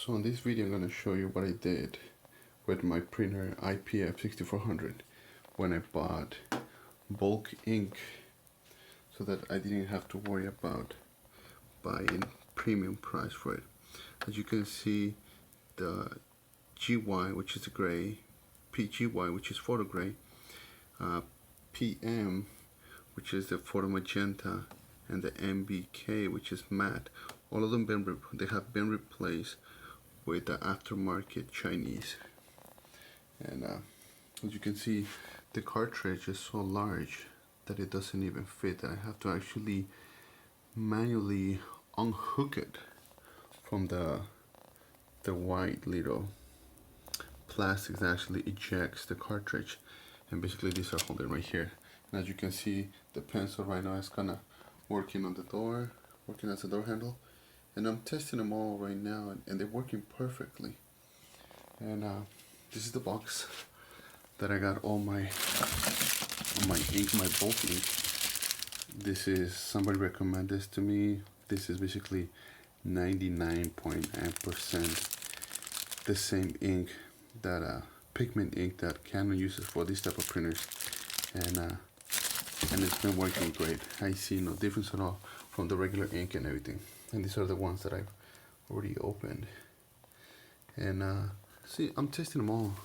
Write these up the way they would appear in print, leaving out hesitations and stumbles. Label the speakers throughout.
Speaker 1: So in this video I'm going to show you what I did with my printer IPF 6400 when I bought bulk ink so that I didn't have to worry about buying premium price for it. As you can see, the GY, which is the gray, PGY, which is photo gray, PM, which is the photo magenta, and the MBK, which is matte, all of them have been replaced with the aftermarket Chinese. And as you can see, the cartridge is so large that it doesn't even fit. I have to actually manually unhook it from the white little plastic that actually ejects the cartridge, and basically these are holding right here. And as you can see, the pencil right now is kind of working on the door, working as a door handle, and I'm testing them all right now, and they're working perfectly. And this is the box that I got all my ink, my bulk ink. This is, somebody recommended this to me. This is basically 99.9% the same ink that pigment ink that Canon uses for this type of printers, and it's been working great. I see no difference at all from the regular ink and everything. And these are the ones that I've already opened. And see, I'm testing them all.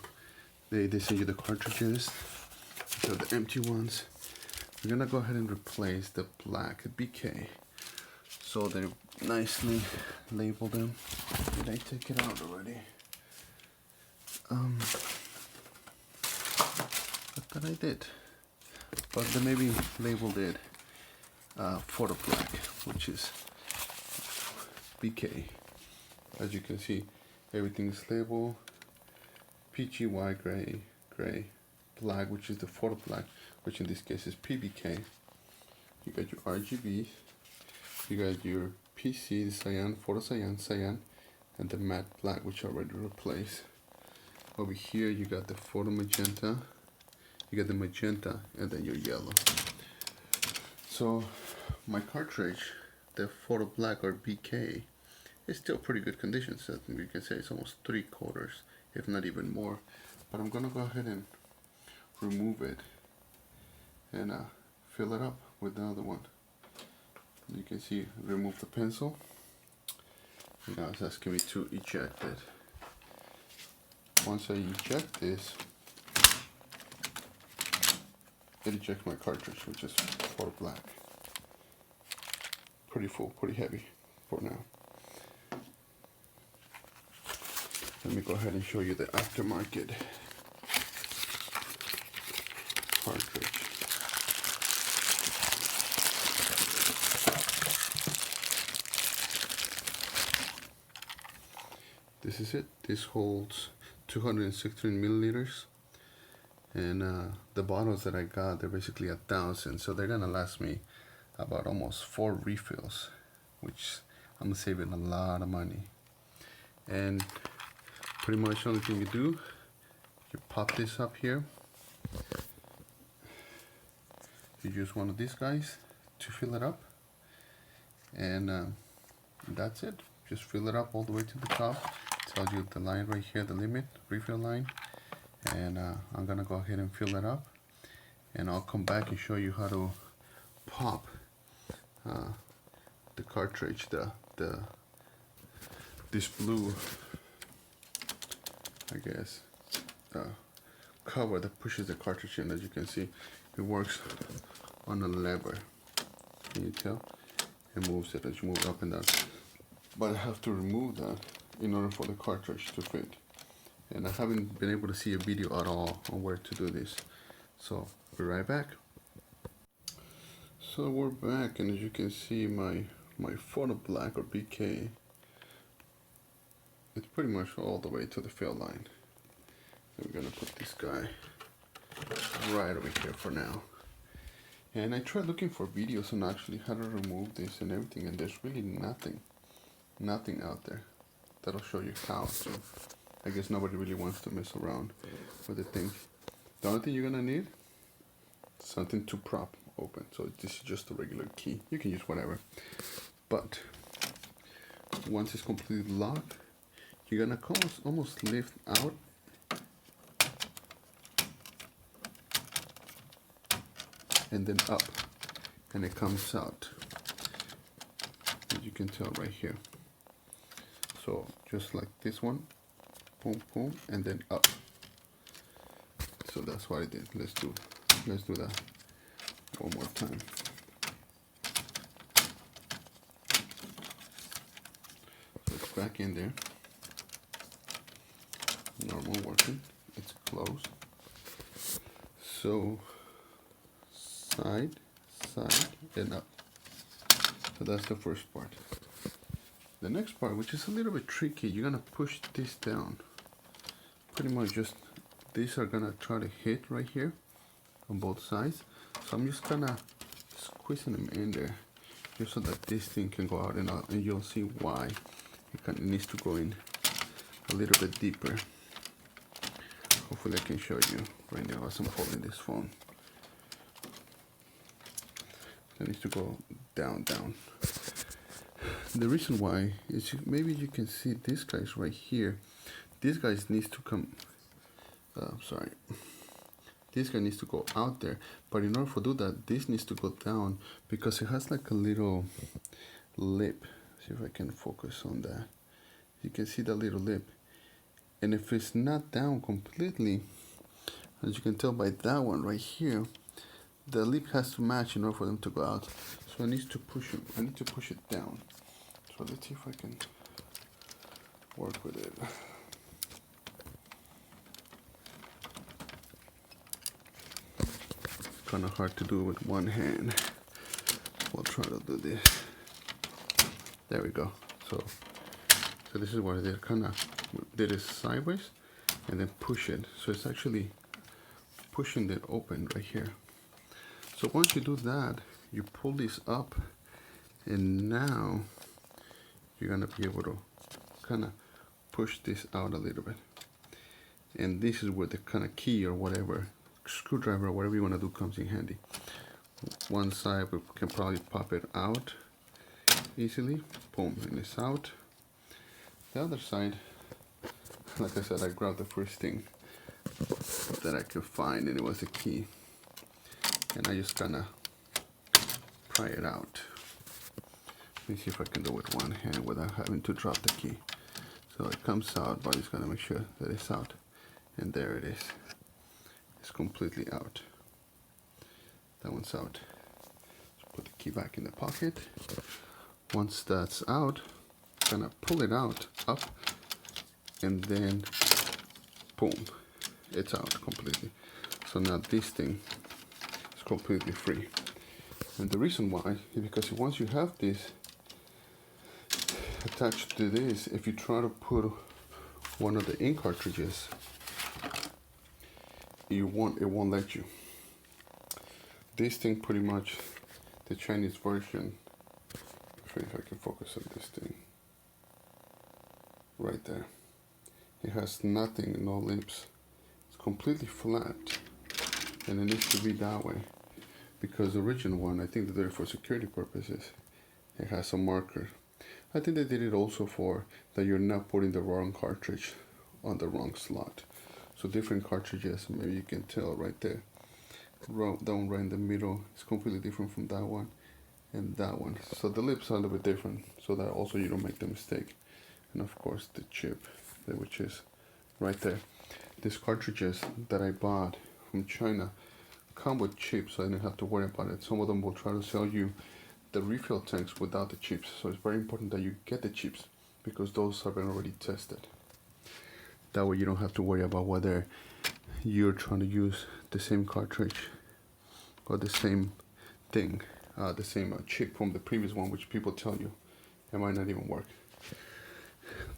Speaker 1: They send you the cartridges. These are the empty ones. We're gonna go ahead and replace the black BK. So they nicely label them. Did I take it out already? I thought I did. But they maybe labeled it photo black, which is BK. As you can see, everything is labeled PGY gray, black, which is the photo black, which in this case is PBK. You got your RGB, you got your PC, the cyan, photo cyan, and the matte black, which I already replaced. Over here you got the photo magenta, you got the magenta, and then your yellow. So my cartridge, the photo black or BK, is still pretty good condition. So you can say it's almost 3/4, if not even more. But I'm gonna go ahead and remove it and fill it up with another one. You can see, remove the pencil. Now it's asking me to eject it. Once I eject this, it ejects my cartridge, which is photo black. Pretty full, pretty heavy for now. Let me go ahead and show you the aftermarket cartridge. This is it. This holds 216 milliliters, and the bottles that I got, they're basically 1,000, so they're gonna last me about almost 4 refills, which I'm saving a lot of money. And pretty much the only thing you do, you pop this up here. You use one of these guys to fill it up, and that's it. Just fill it up all the way to the top. Tells you the line right here, the limit, refill line. And I'm gonna go ahead and fill it up, and I'll come back and show you how to pop the cartridge, this blue, I guess, cover that pushes the cartridge in. As you can see, it works on a lever. Can you tell? It moves it as you move up and down. But I have to remove that in order for the cartridge to fit. And I haven't been able to see a video at all on where to do this. So, be right back. So we're back, and as you can see, my photo black or BK, it's pretty much all the way to the fill line. And we're gonna put this guy right over here for now. And I tried looking for videos on actually how to remove this and everything, and there's really nothing out there that'll show you how to. I guess nobody really wants to mess around with the thing. The only thing you're gonna need, something to prop open. So this is just a regular key. You can use whatever. But once it's completely locked, you're gonna almost lift out and then up, and it comes out, as you can tell right here. So just like this one, boom, boom, and then up. So that's what I did. Let's do that one more time. So it's back in there. Normal working. It's closed. So side, and up. So that's the first part. The next part, which is a little bit tricky, you're gonna push this down. Pretty much just these are gonna try to hit right here on both sides. So I'm just kinda squeezing them in there just so that this thing can go out, and you'll see why it kinda needs to go in a little bit deeper. Hopefully I can show you right now as I'm holding this phone. It needs to go down. The reason why is maybe you can see these guys right here. These guys needs to come, this guy needs to go out there, but in order to do that, this needs to go down because it has like a little lip. See if I can focus on that. You can see that little lip, and if it's not down completely, as you can tell by that one right here, the lip has to match in order for them to go out. So I need to push it. I need to push it down. So let's see if I can work with it. Kind of hard to do with one hand. We'll try to do this. There we go. So this is what I did. Kind of did it sideways and then push it. So it's actually pushing it open right here. So once you do that, you pull this up, and now you're gonna be able to kind of push this out a little bit. And this is where the kind of key or whatever, screwdriver or whatever you want to do comes in handy. One side we can probably pop it out easily, boom, and it's out. The other side, like I said, I grabbed the first thing that I could find, and it was a key, and I just kind of pry it out. Let me see if I can do it with one hand without having to drop the key. So it comes out, but I just gotta make sure that it's out, and there it is. It's completely out. That one's out. So put the key back in the pocket. Once that's out, gonna pull it out up, and then boom, it's out completely. So now this thing is completely free. And the reason why is because once you have this attached to this, if you try to put one of the ink cartridges, it won't let you. This thing pretty much, the Chinese version, if I can focus on this thing right there, it has nothing, no lips. It's completely flat, and it needs to be that way because the original one, I think they did it for security purposes. It has a marker. I think they did it also for that you're not putting the wrong cartridge on the wrong slot. So different cartridges, maybe you can tell right there. That one right in the middle is completely different from that one and that one. So the lips are a little bit different, so that also you don't make the mistake. And of course the chip, which is right there. These cartridges that I bought from China come with chips, so I didn't have to worry about it. Some of them will try to sell you the refill tanks without the chips, so it's very important that you get the chips because those have been already tested. That way you don't have to worry about whether you're trying to use the same cartridge or the same thing, the same chip from the previous one, which people tell you it might not even work.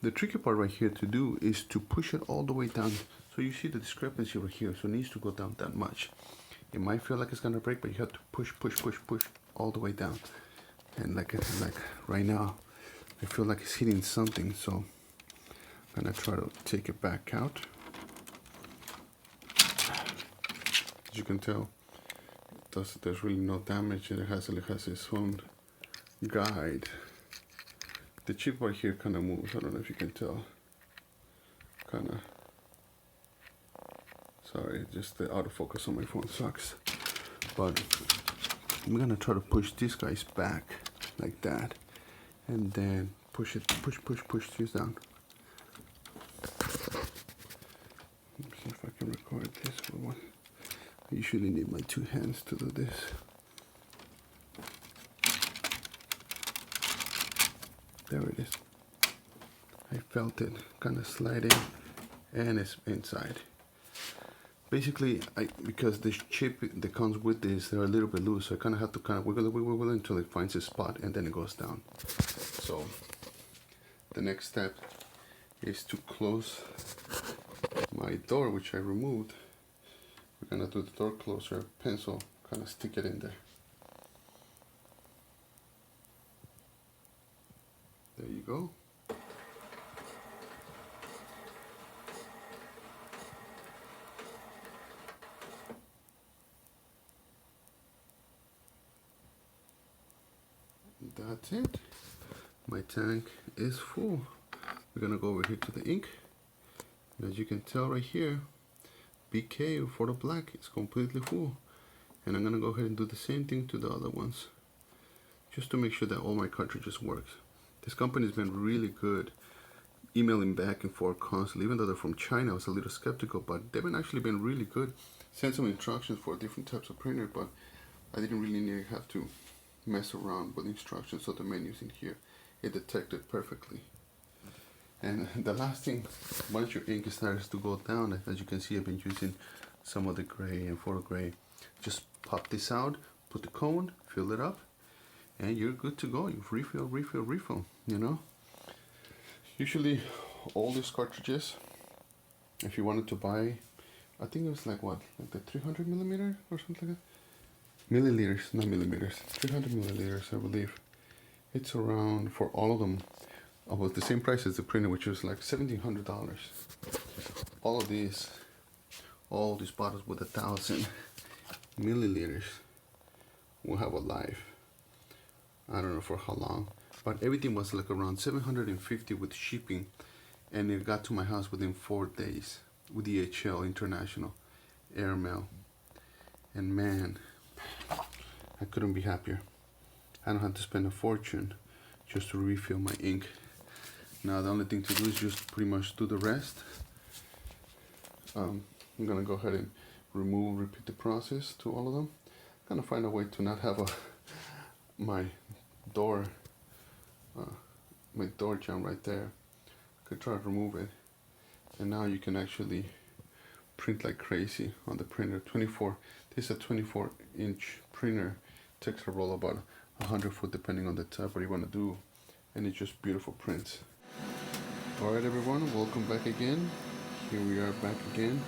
Speaker 1: The tricky part right here to do is to push it all the way down. So you see the discrepancy over here, so it needs to go down that much. It might feel like it's gonna break, but you have to push all the way down. And like right now, I feel like it's hitting something, so I'm gonna try to take it back out. As you can tell, there's really no damage, and it has its own guide. The chip right here kind of moves. I don't know if you can tell. kind of, sorry, just the autofocus on my phone sucks. But I'm gonna try to push these guys back like that, and then push these down. Let's see if I can record this for one. I usually need my two hands to do this. There it is. I felt it kind of sliding, and it's inside. Basically, because the chip that comes with this, they're a little bit loose, so I kind of have to kind of wiggle until it finds a spot, and then it goes down. So the next step is to close my door, which I removed. We're gonna do the door closer, pencil, kind of stick it in there. There you go. That's it. My tank is full. We're gonna go over here to the ink. And as you can tell right here, BK for the black is completely full. And I'm gonna go ahead and do the same thing to the other ones, just to make sure that all my cartridges works. This company's been really good, emailing back and forth constantly. Even though they're from China, I was a little skeptical, but they've actually been really good. Sent some instructions for different types of printer, but I didn't really have to mess around with instructions, so the menus in here, it detected perfectly. And the last thing, once your ink starts to go down, as you can see, I've been using some of the gray and photo gray. Just pop this out, put the cone, fill it up, and you're good to go. You refill, you know. Usually all these cartridges, if you wanted to buy, I think it was like what, like the 300 millimeter or something like that. Milliliters, not millimeters, 300 milliliters, I believe. It's around, for all of them, about the same price as the printer, which was like $1,700. All these bottles with 1,000 milliliters will have a life. I don't know for how long, but everything was like around $750 with shipping, and it got to my house within 4 days with DHL International Airmail. And man, I couldn't be happier. I don't have to spend a fortune just to refill my ink. Now the only thing to do is just pretty much do the rest. I'm gonna go ahead and repeat the process to all of them. I'm gonna find a way to not have my door jam right there. Could try to remove it, and now you can actually print like crazy on the printer. 24. This is a 24-inch printer. Takes a roll about 100 foot depending on the type what you want to do, and it's just beautiful prints. Alright everyone, welcome back again. Here we are back again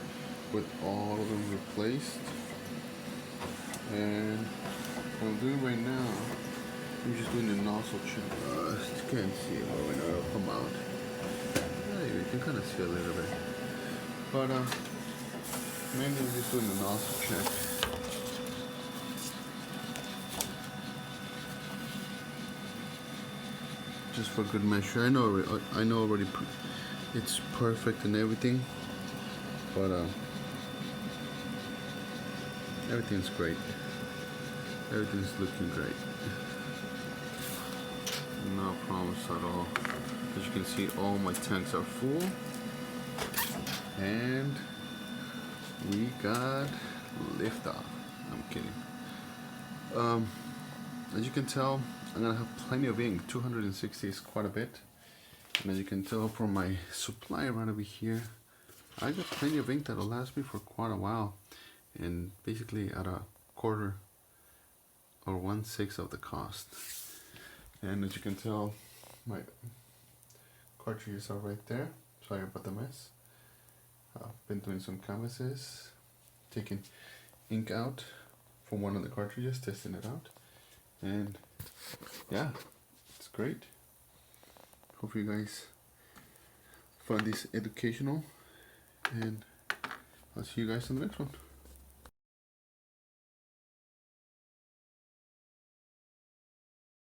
Speaker 1: with all of them replaced, and what I'm doing right now, I'm just doing the nozzle check. You can't see it when it'll come out. Yeah, you can kind of see a little bit, but mainly I'm just doing the nozzle check. Just for good measure. I know already it's perfect and everything, but everything's great. Everything's looking great. No problems at all. As you can see, all my tanks are full, and we got liftoff. I'm kidding. As you can tell, I'm gonna have plenty of ink. 260 is quite a bit, and as you can tell from my supply right over here, I got plenty of ink that'll last me for quite a while, and basically at a quarter or 1/6 of the cost. And as you can tell, my cartridges are right there. Sorry about the mess. I've been doing some canvases, taking ink out from one of the cartridges, testing it out, and yeah, it's great. Hope you guys find this educational, and I'll see you guys in the next one.